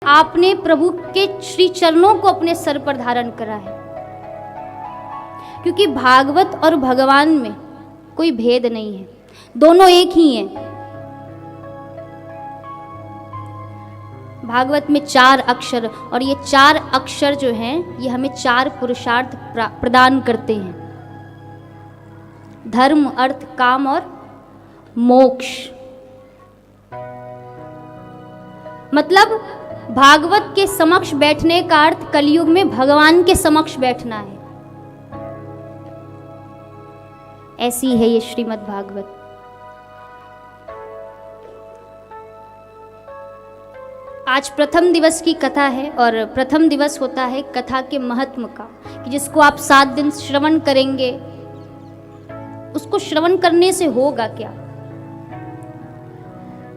आपने प्रभु के श्री चरणों को अपने सर पर धारण करा है, क्योंकि भागवत और भगवान में कोई भेद नहीं है, दोनों एक ही हैं। भागवत में 4 अक्षर, और ये 4 अक्षर जो हैं ये हमें 4 पुरुषार्थ प्रदान करते हैं, धर्म, अर्थ, काम और मोक्ष। मतलब भागवत के समक्ष बैठने का अर्थ कलयुग में भगवान के समक्ष बैठना है। ऐसी है ये श्रीमद् भागवत। आज प्रथम दिवस की कथा है, और प्रथम दिवस होता है कथा के महत्व का, कि जिसको आप 7 दिन श्रवण करेंगे, उसको श्रवण करने से होगा क्या।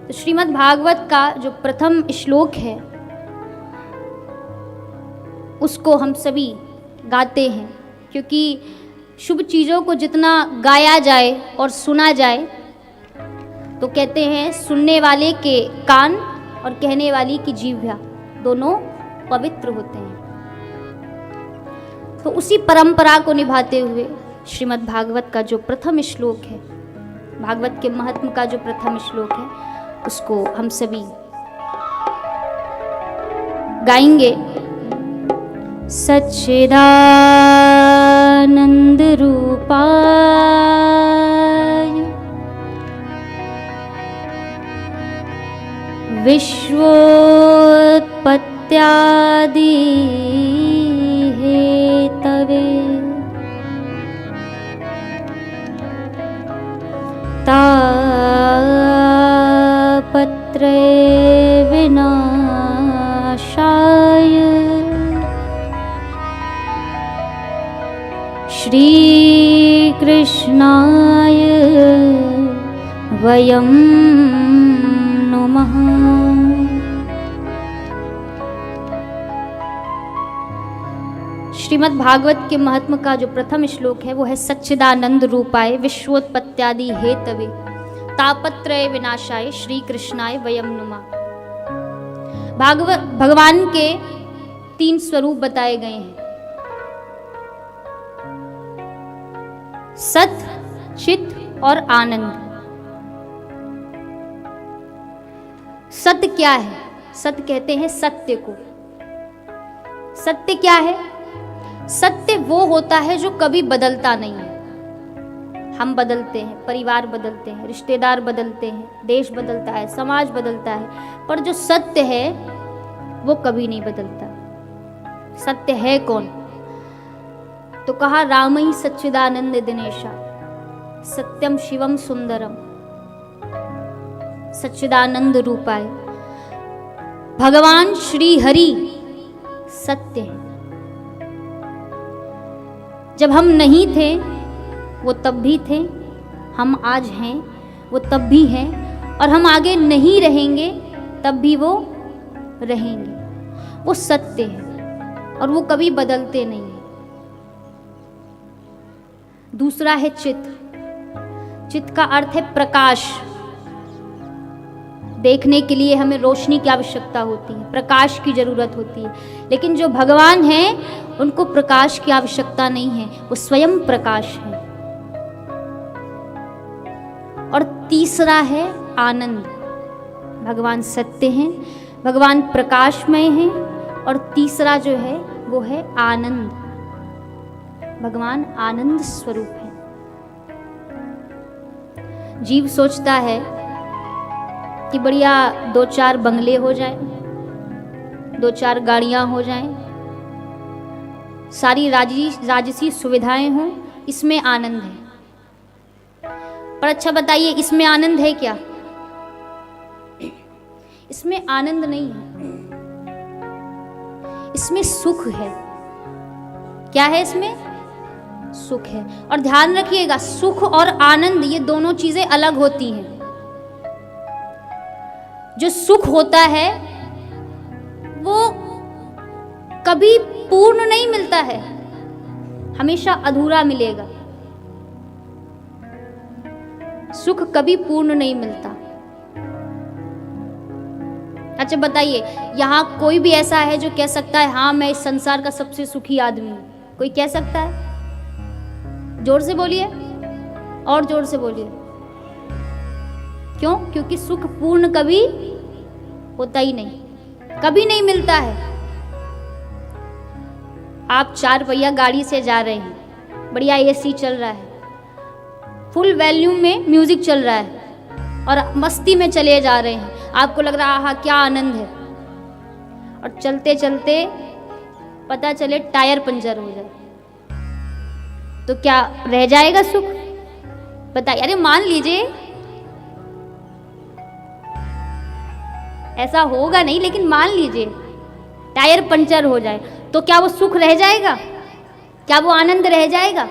तो श्रीमद् भागवत का जो प्रथम श्लोक है उसको हम सभी गाते हैं, क्योंकि शुभ चीज़ों को जितना गाया जाए और सुना जाए तो कहते हैं सुनने वाले के कान और कहने वाली की जीभा दोनों पवित्र होते हैं। तो उसी परंपरा को निभाते हुए श्रीमद् भागवत का जो प्रथम श्लोक है, भागवत के महत्व का जो प्रथम श्लोक है, उसको हम सभी गाएंगे। सच्चिदानंद रूपाय विश्वोत्पत्त्यादि हेतवे तापत्रय विनाशाय श्री कृष्णाय वयं नुमः। श्रीमद् भागवत के महात्म का जो प्रथम श्लोक है वो है सच्चिदानंद रूपाय विश्वोत्पत्त्यादि हेतवे तापत्रय विनाशाय श्री कृष्णाय वयं नुमः। भगवान के 3 स्वरूप बताए गए हैं, सत, चित और आनंद। सत्य क्या है? सत्य कहते हैं सत्य को। सत्य क्या है? सत्य वो होता है जो कभी बदलता नहीं है। हम बदलते हैं, परिवार बदलते हैं, रिश्तेदार बदलते हैं, देश बदलता है, समाज बदलता है, पर जो सत्य है वो कभी नहीं बदलता। सत्य है कौन? तो कहा रामई सच्चिदानंद दिनेशा सत्यम शिवम सुंदरम सच्चिदानंद रूपाय। भगवान श्री हरि सत्य है। जब हम नहीं थे वो तब भी थे, हम आज हैं वो तब भी हैं, और हम आगे नहीं रहेंगे तब भी वो रहेंगे। वो सत्य है और वो कभी बदलते नहीं है। दूसरा है चित। चित का अर्थ है प्रकाश। देखने के लिए हमें रोशनी की आवश्यकता होती है, प्रकाश की जरूरत होती है, लेकिन जो भगवान हैं उनको प्रकाश की आवश्यकता नहीं है, वो स्वयं प्रकाश है। और तीसरा है आनंद। भगवान सत्य हैं, भगवान प्रकाशमय हैं, और तीसरा जो है वो है आनंद। भगवान आनंद स्वरूप है। जीव सोचता है कि बढ़िया 2-4 बंगले हो जाएं, 2-4 गाड़ियां हो जाएं, सारी राजसी सुविधाएं हों, इसमें आनंद है। पर अच्छा बताइए, इसमें आनंद है क्या? इसमें आनंद नहीं है, इसमें सुख है। क्या है इसमें? सुख है। और ध्यान रखिएगा, सुख और आनंद ये दोनों चीजें अलग होती हैं। जो सुख होता है वो कभी पूर्ण नहीं मिलता है, हमेशा अधूरा मिलेगा। सुख कभी पूर्ण नहीं मिलता। अच्छा बताइए, यहाँ कोई भी ऐसा है जो कह सकता है हाँ मैं इस संसार का सबसे सुखी आदमी हूँ? कोई कह सकता है? जोर से बोलिए, और जोर से बोलिए। क्यों? क्योंकि सुख पूर्ण कभी होता ही नहीं, कभी नहीं मिलता है। आप 4 पहिया गाड़ी से जा रहे हैं, बढ़िया एसी चल रहा है, फुल वॉल्यूम में म्यूजिक चल रहा है और मस्ती में चले जा रहे हैं, आपको लग रहा है क्या आनंद है, और चलते चलते पता चले टायर पंचर हो जाए, तो क्या रह जाएगा सुख? बताइए। अरे मान लीजिए ऐसा होगा नहीं, लेकिन मान लीजिए टायर पंचर हो जाए, तो क्या वो सुख रह जाएगा? क्या वो आनंद रह जाएगा?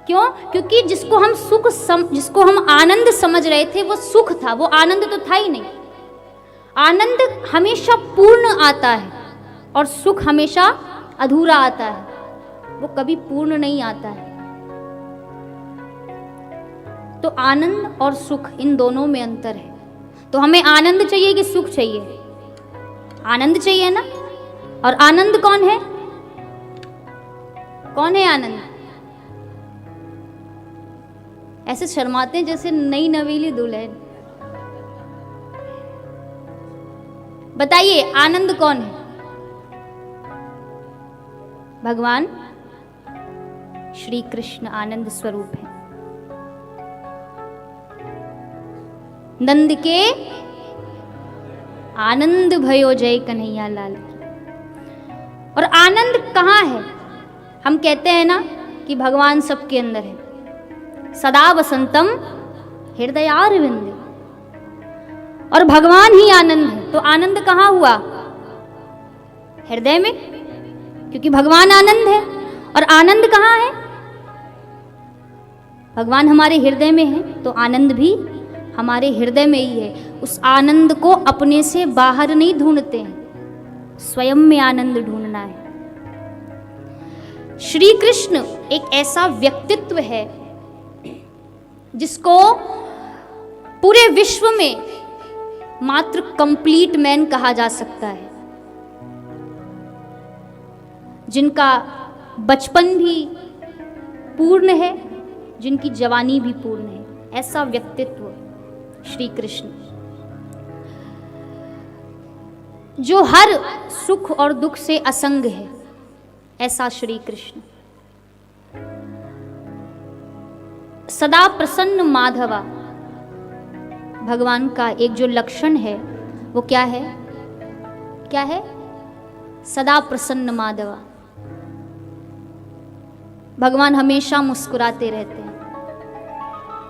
क्यों? क्योंकि जिसको हम आनंद समझ रहे थे वो सुख था, वो आनंद तो था ही नहीं। आनंद हमेशा पूर्ण आता है और सुख हमेशा अधूरा आता है, वो कभी पूर्ण नहीं आता है। तो आनंद और सुख, इन दोनों में अंतर है। तो हमें आनंद चाहिए कि सुख चाहिए? आनंद चाहिए ना। और आनंद कौन है? कौन है आनंद? ऐसे शर्माते हैं जैसे नई नवीली दुल्हन। बताइए आनंद कौन है? भगवान श्री कृष्ण आनंद स्वरूप है। नंद के आनंद भयो जय कन्हैया लाल की। और आनंद कहाँ है? हम कहते हैं ना कि भगवान सबके अंदर है, सदा वसंतम हृदयारविंदे, और भगवान ही आनंद है। तो आनंद कहाँ हुआ? हृदय में, क्योंकि भगवान आनंद है। और आनंद कहाँ है? भगवान हमारे हृदय में है, तो आनंद भी हमारे हृदय में ही है। उस आनंद को अपने से बाहर नहीं ढूंढते हैं, स्वयं में आनंद ढूंढना है। श्री कृष्ण एक ऐसा व्यक्तित्व है जिसको पूरे विश्व में मात्र कंप्लीट मैन कहा जा सकता है, जिनका बचपन भी पूर्ण है, जिनकी जवानी भी पूर्ण है। ऐसा व्यक्तित्व श्री कृष्ण, जो हर सुख और दुख से असंग है, ऐसा श्री कृष्ण। सदा प्रसन्न माधवा भगवान का एक जो लक्षण है वो क्या है? क्या है? सदा प्रसन्न माधवा। भगवान हमेशा मुस्कुराते रहते हैं,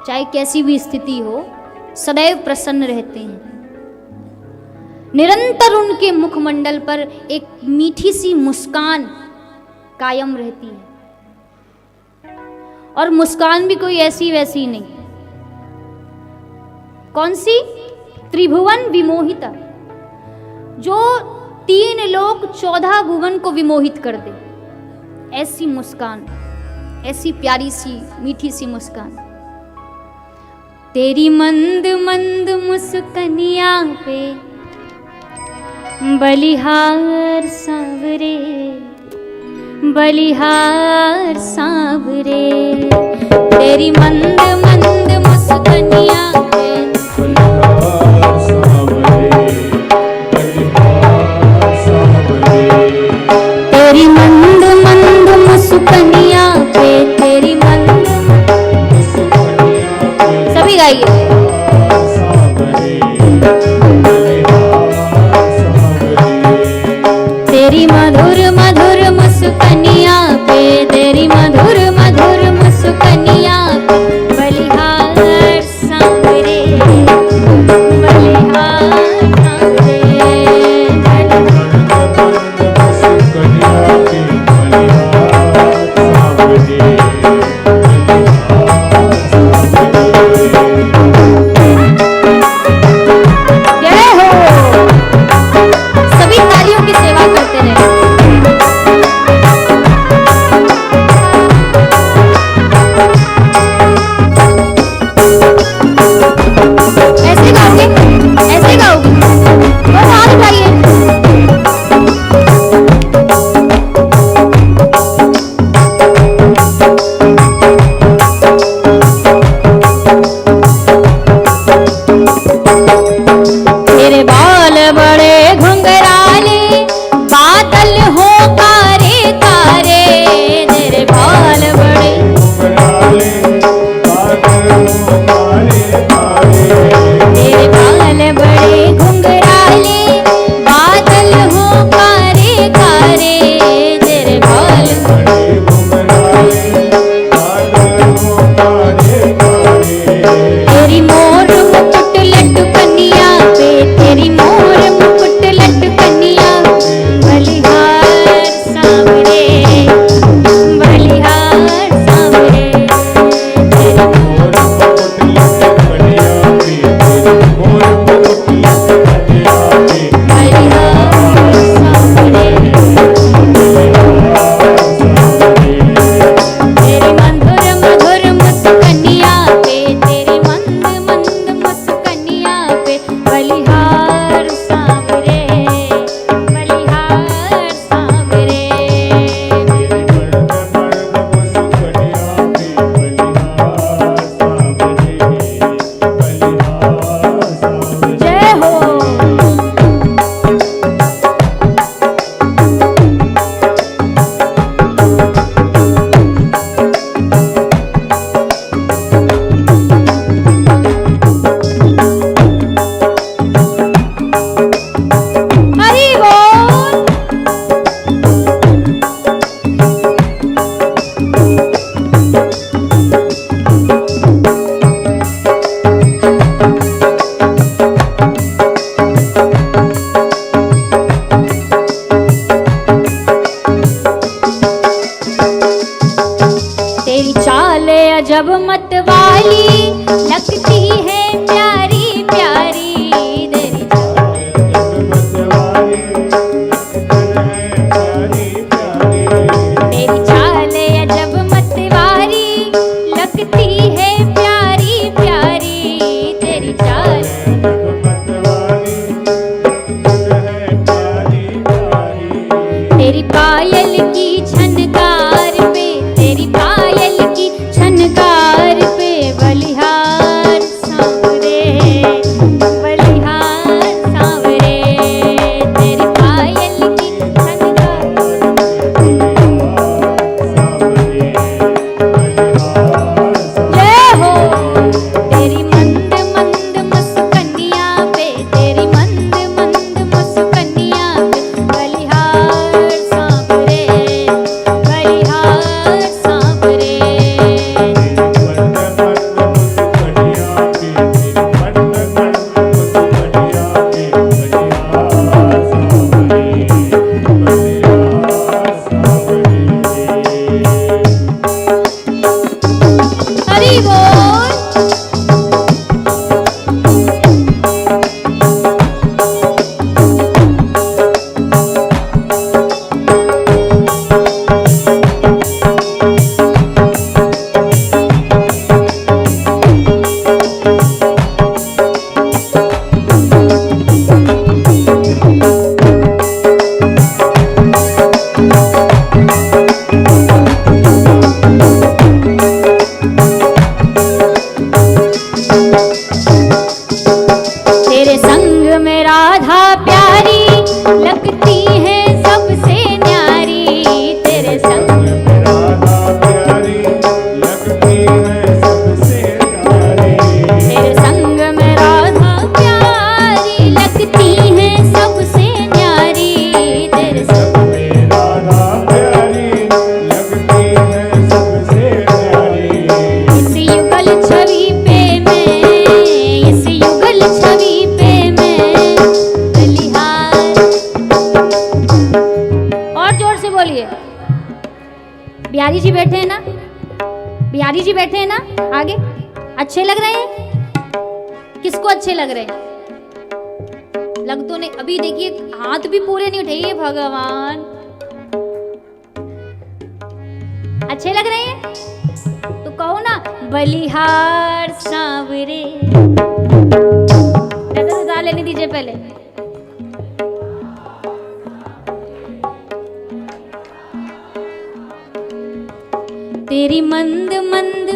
चाहे कैसी भी स्थिति हो, सदैव प्रसन्न रहते हैं। निरंतर उनके मुखमंडल पर एक मीठी सी मुस्कान कायम रहती है, और मुस्कान भी कोई ऐसी वैसी नहीं। कौन सी? त्रिभुवन विमोहिता, जो 3 लोक 14 भुवन को विमोहित कर दे, ऐसी मुस्कान, ऐसी प्यारी सी मीठी सी मुस्कान। तेरी मंद मंद मुस्कनिया पे बलिहार सांवरे, बलिहार सांवरे, तेरी मंद मंद मुस्कनिया पे बलिहार सांवरे, बलिहार सांवरे, तेरी मंद मंद मुस्कनिया पे, तेरी मंद मुस्कनिया पे, सभी गाइए। तेरी मधुर मधुर मुस्कनिया पे, तेरी मधुर मधुर मुस्कनिया पे, बलिहार सांवरे, बलिहार सांवरे, जय हो। सभी तालियों की सेवा करते रहे। ऐसे गाओगे? ऐसे गाओगे? अजब मत वाली लगती है प्यारी प्यारी तेरी चाल अजब मत वाली लगती है प्यारी प्यारी तेरी चाल तेरी पायल की छनकार पे तेरी पायल की छनकार पे बलिहार सांवरे तेरी पायल की छनकार जय हो तेरी मंद मंद मुस्कनिया पे तेरी मंद मंद मुस्कनिया पे बलिहार सांवरे हरि बोल। तेरे संग में राधा प्यारी लगती है सबसे न्यारी तेरे संग में राधा प्यारी लगती है सबसे न्यारी तेरे संग में राधा प्यारी लगती है सबसे न्यारी तेरे संग में राधा प्यारी लगती है सबसे न्यारी इस युगल छवि पे मैं इस युगल छवि पे मैं बलिहार। और जोर से बोलिए। बिहारी जी बैठे हैं ना, बिहारी जी बैठे हैं ना आगे, अच्छे लग रहे हैं? किसको अच्छे लग रहे हैं? लग तो नहीं, अभी देखिए हाथ भी पूरे नहीं उठाइए भगवान। अच्छे लग रहे हैं तो कहो ना बलिहार सांवरे। ऐसा लेने दीजिए पहले। तेरी मंद मंद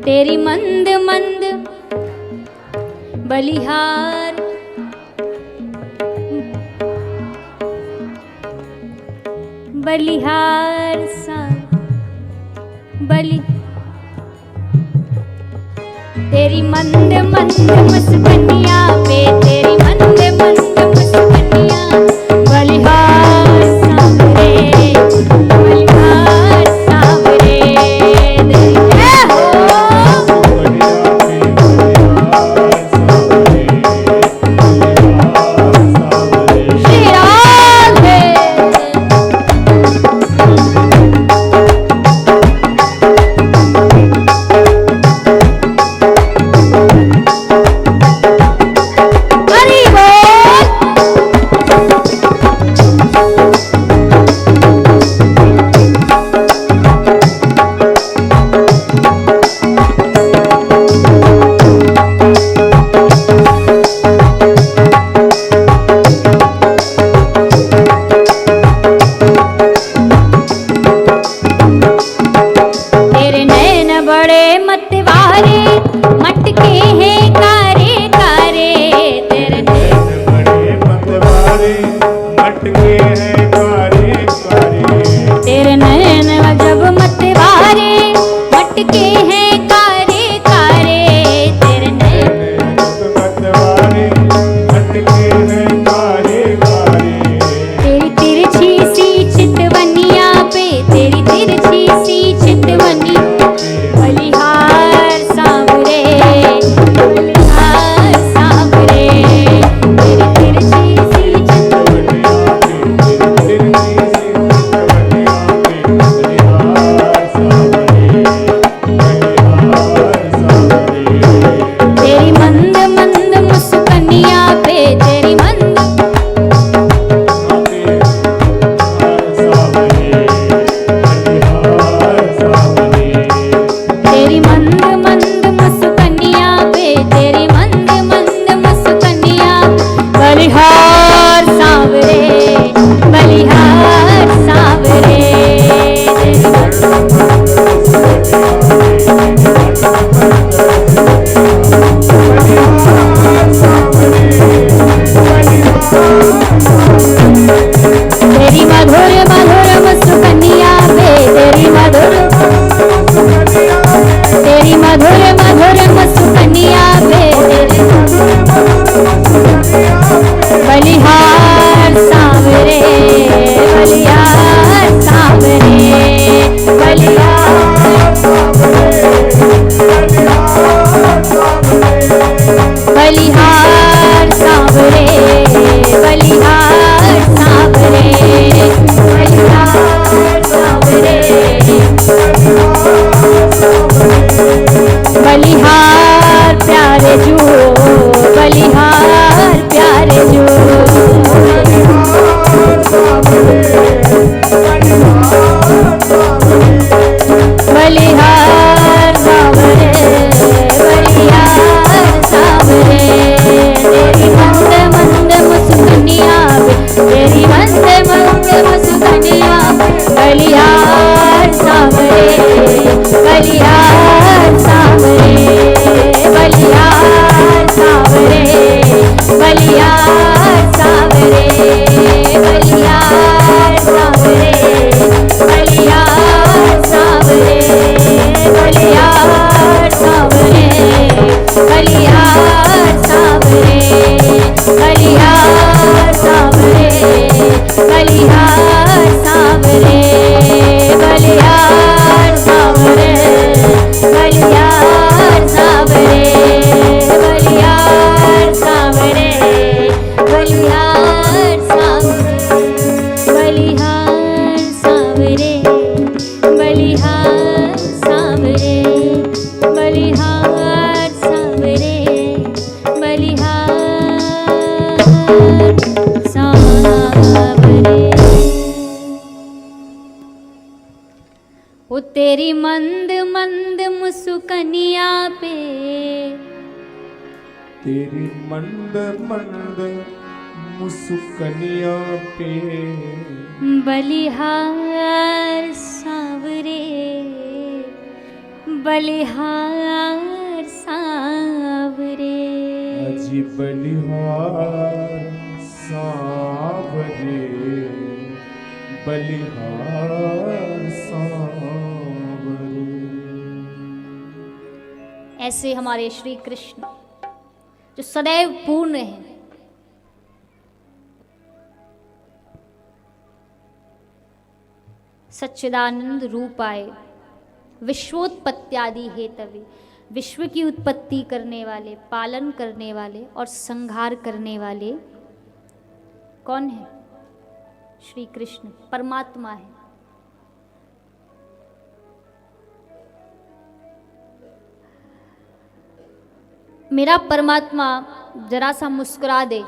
तेरी मंद मंद बलिहार बलिहार सा बलि तेरी मंद मंद मुस्कनिया पे तेरी मंद मंद मुस्कनिया बलिहार सांवरे बलिहार सांवरे तेरी जय हो। श्री राधे। हरि बोल। बलिहार प्यारे जो, बलिहार प्यारे जो, बलिहार सावरे, बलिहार सावरे, तेरी मंद मंद मुस्कुनिया पे, तेरी मंद मंद मुस्कुनिया पे, बलिहार सावरे, बलिहार सावरे, बलिहार सावरे, बलिहार सावरे, बलिहार सावरे, बलिहार सावरे, बलिहार सावरे, बलिहार सावरे, बलिहार सावरे, बलिहार सावरे, बलिहार सावरे, बलिहार सावरे, बलिहार सावरे, बलिहार सावरे, बलिहार सावरे, बलिहार सावरे, बलिहार सावरे। वो तेरी मंद मंद मुस्कुनिया पे, तेरी मंद मंद मुस्कुनिया पे, बलिहार सावरे, बलिहार सावरे, अजी बलिहार सावरे, बलिहार सावरे। ऐसे हमारे श्री कृष्ण जो सदैव पूर्ण हैं, सच्चिदानंद रूप आए, विश्वोत्पत्त्यादि हेतवे, विश्व की उत्पत्ति करने वाले, पालन करने वाले और संहार करने वाले कौन है? श्री कृष्ण परमात्मा है। मेरा परमात्मा जरा सा मुस्कुरा दे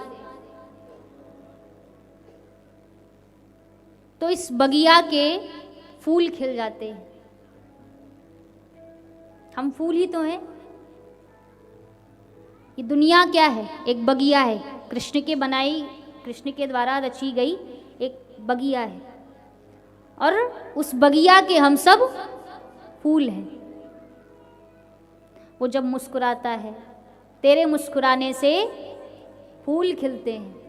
तो इस बगिया के फूल खिल जाते हैं। हम फूल ही तो हैं। ये दुनिया क्या है? एक बगिया है, कृष्ण के बनाई, कृष्ण के द्वारा रची गई एक बगिया है, और उस बगिया के हम सब फूल हैं। वो जब मुस्कुराता है, तेरे मुस्कुराने से फूल खिलते हैं।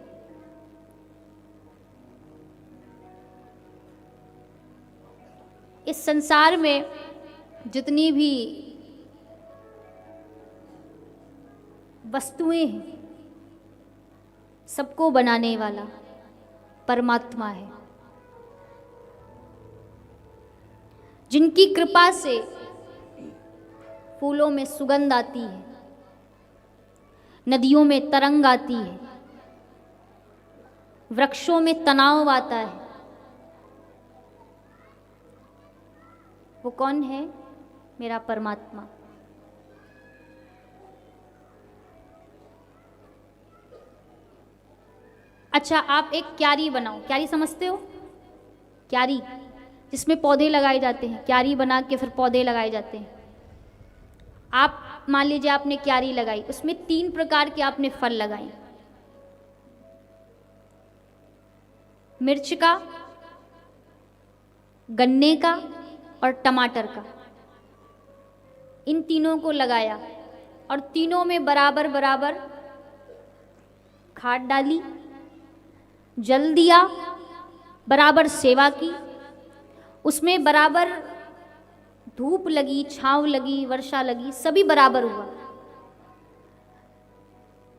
इस संसार में जितनी भी वस्तुएं हैं, सबको बनाने वाला परमात्मा है, जिनकी कृपा से फूलों में सुगंध आती है, नदियों में तरंग आती है, वृक्षों में तनाव आता है। वो कौन है? मेरा परमात्मा। अच्छा, आप एक क्यारी बनाओ। क्यारी समझते हो? क्यारी जिसमें पौधे लगाए जाते हैं, क्यारी बना के फिर पौधे लगाए जाते हैं। आप मान लीजिए आपने क्यारी लगाई, उसमें 3 प्रकार के आपने फल लगाए, मिर्च का, गन्ने का और टमाटर का। इन तीनों को लगाया और तीनों में बराबर बराबर खाद डाली, जल दिया, बराबर सेवा की, उसमें बराबर धूप लगी, छांव लगी, वर्षा लगी, सभी बराबर हुआ।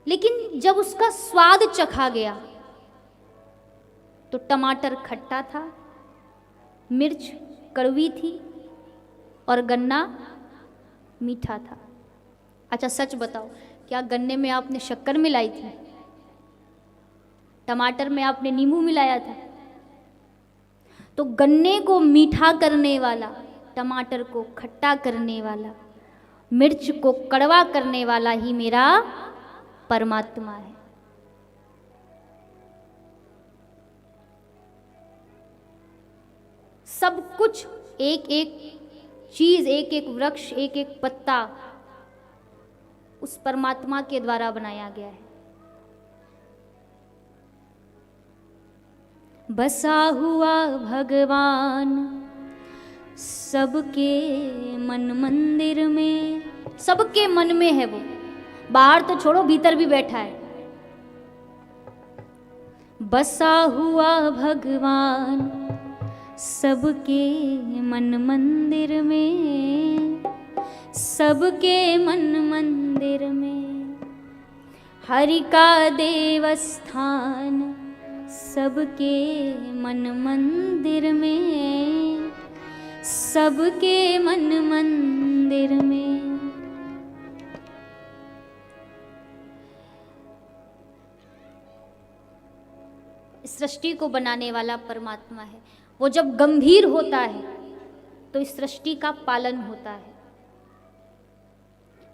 लेकिन जब उसका स्वाद चखा गया तो टमाटर खट्टा था, मिर्च कड़वी थी और गन्ना मीठा था। अच्छा सच बताओ, क्या गन्ने में आपने शक्कर मिलाई थी? टमाटर में आपने नींबू मिलाया था? तो गन्ने को मीठा करने वाला टमाटर को खट्टा करने वाला, मिर्च को कड़वा करने वाला ही मेरा परमात्मा है। सब कुछ, एक एक चीज, एक एक वृक्ष, एक एक पत्ता उस परमात्मा के द्वारा बनाया गया है। बसा हुआ भगवान सबके मन मंदिर में, सबके मन में है वो, बाहर तो छोड़ो भीतर भी बैठा है। बसा हुआ भगवान सबके मन मंदिर में, सबके मन मंदिर में, हरि का देवस्थान सबके मन मंदिर में, सबके मन मंदिर में। इस सृष्टि को बनाने वाला परमात्मा है। वो जब गंभीर होता है तो इस सृष्टि का पालन होता है।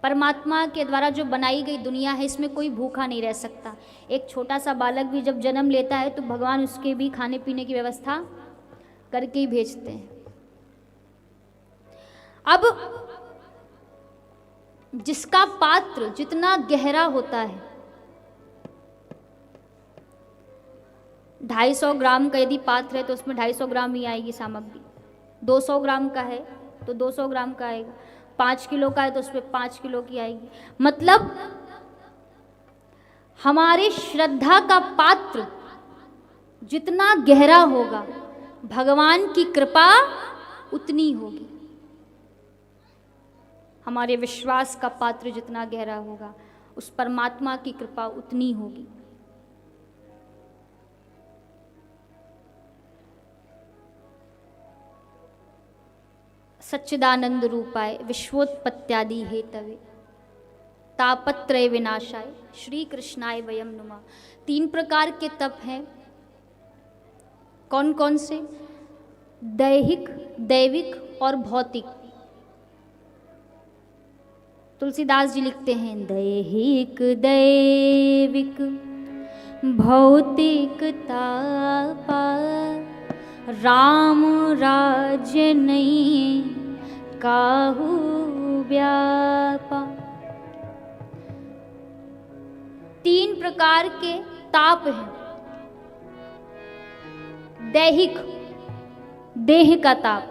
परमात्मा के द्वारा जो बनाई गई दुनिया है, इसमें कोई भूखा नहीं रह सकता। एक छोटा सा बालक भी जब जन्म लेता है तो भगवान उसके भी खाने पीने की व्यवस्था करके ही भेजते हैं। अब जिसका पात्र जितना गहरा होता है, 250 ग्राम का यदि पात्र है तो उसमें 250 ग्राम ही आएगी सामग्री। 200 ग्राम का है तो 200 ग्राम का आएगा। 5 किलो का है तो उसमें 5 किलो की आएगी। मतलब हमारे श्रद्धा का पात्र जितना गहरा होगा, भगवान की कृपा उतनी होगी। हमारे विश्वास का पात्र जितना गहरा होगा, उस परमात्मा की कृपा उतनी होगी। सच्चिदानंद रूपाय विश्वोत्पत्त्यादि हेतवे तापत्रय विनाशाय श्री कृष्णाय वयम नुमा। 3 प्रकार के तप हैं। कौन कौन से? दैहिक, दैविक और भौतिक। तुलसीदास जी लिखते हैं, दैहिक दैविक भौतिक तापा, राम राज्य नहीं काहू व्यापा। 3 प्रकार के ताप हैं। दैहिक, देह का ताप।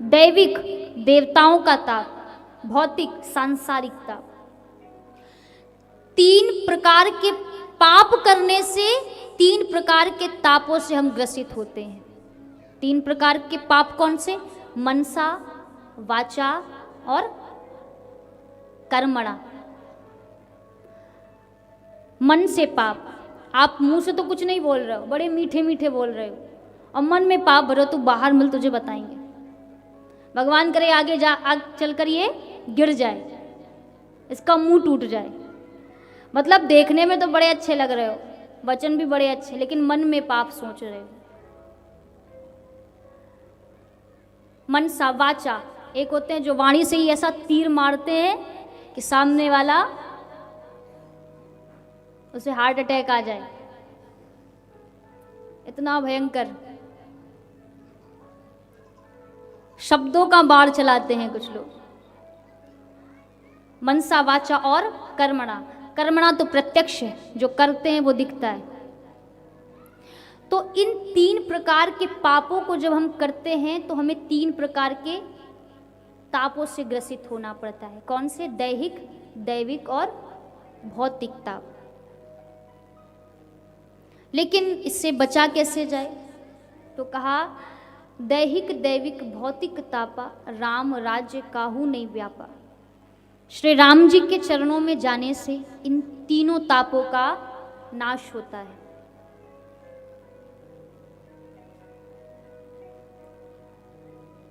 दैविक, देवताओं का ताप। भौतिक, सांसारिक ताप। 3 प्रकार के पाप करने से 3 प्रकार के तापों से हम ग्रसित होते हैं। 3 प्रकार के पाप कौन से? मनसा, वाचा और कर्मणा। मन से पाप, आप मुंह से तो कुछ नहीं बोल रहे हो, बड़े मीठे मीठे बोल रहे हो, और मन में पाप भरो तो बाहर मिल तुझे बताएंगे। भगवान करे आगे जा, आग चलकर ये गिर जाए, इसका मुंह टूट जाए। मतलब देखने में तो बड़े अच्छे लग रहे हो, वचन भी बड़े अच्छे, लेकिन मन में पाप सोच रहे हो। मनसा, वाचा, एक होते हैं जो वाणी से ही ऐसा तीर मारते हैं कि सामने वाला उसे हार्ट अटैक आ जाए, इतना भयंकर शब्दों का बाढ़ चलाते हैं कुछ लोग। मनसा, वाचा और कर्मणा। कर्मणा तो प्रत्यक्ष है, जो करते हैं वो दिखता है। तो इन 3 प्रकार के पापों को जब हम करते हैं तो हमें 3 प्रकार के तापों से ग्रसित होना पड़ता है। कौन से? दैहिक, दैविक और भौतिक ताप। लेकिन इससे बचा कैसे जाए? तो कहा, दैहिक दैविक भौतिक तापा, राम राज्य काहू नहीं व्यापा। श्री राम जी के चरणों में जाने से इन तीनों तापों का नाश होता है।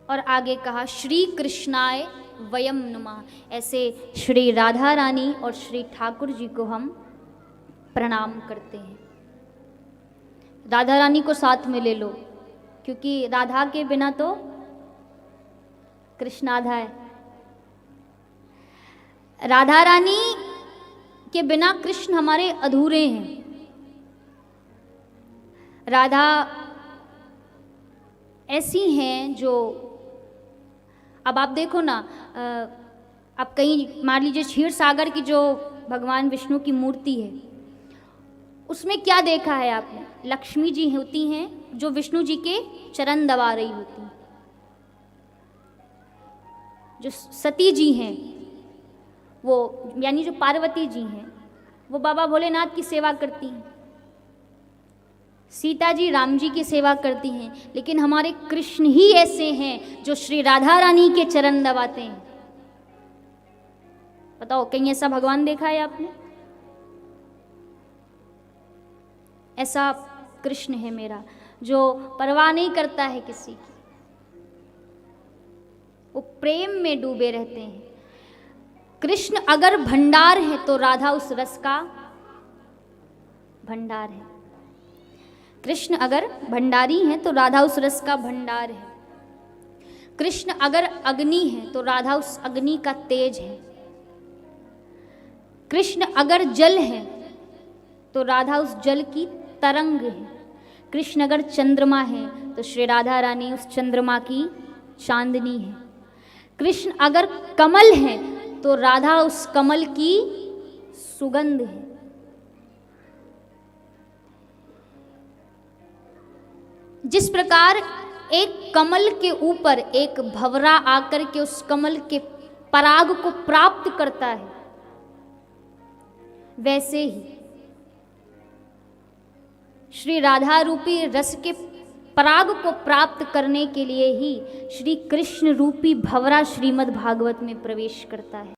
और आगे कहा, श्री कृष्णाय वयम नुमा। ऐसे श्री राधा रानी और श्री ठाकुर जी को हम प्रणाम करते हैं। राधा रानी को साथ में ले लो, क्योंकि राधा के बिना तो कृष्ण आधा है। राधा रानी के बिना कृष्ण हमारे अधूरे हैं। राधा ऐसी हैं जो, अब आप देखो ना, अब कहीं मान लीजिए क्षीर सागर की जो भगवान विष्णु की मूर्ति है, उसमें क्या देखा है आपने? लक्ष्मी जी होती हैं जो विष्णु जी के चरण दबा रही होती हैं। जो सती जी हैं वो, यानी जो पार्वती जी हैं, वो बाबा भोलेनाथ की सेवा करती हैं। सीता जी राम जी की सेवा करती हैं। लेकिन हमारे कृष्ण ही ऐसे हैं जो श्री राधा रानी के चरण दबाते हैं। बताओ, कहीं ऐसा भगवान देखा है आपने? ऐसा कृष्ण है मेरा, जो परवाह नहीं करता है किसी की। वो प्रेम में डूबे रहते हैं। कृष्ण अगर भंडार है तो राधा उस रस का भंडार है। कृष्ण अगर भंडारी है तो राधा उस रस का भंडार है। कृष्ण अगर अग्नि है तो राधा उस अग्नि का तेज है। कृष्ण अगर जल है तो राधा उस जल की तरंग है। कृष्ण अगर चंद्रमा है तो श्री राधा रानी उस चंद्रमा की चांदनी है। कृष्ण अगर कमल है तो राधा उस कमल की सुगंध है। जिस प्रकार एक कमल के ऊपर एक भंवरा आकर के उस कमल के पराग को प्राप्त करता है, वैसे ही श्री राधा रूपी रस के पराग को प्राप्त करने के लिए ही श्री कृष्ण रूपी भंवरा श्रीमद् भागवत में प्रवेश करता है।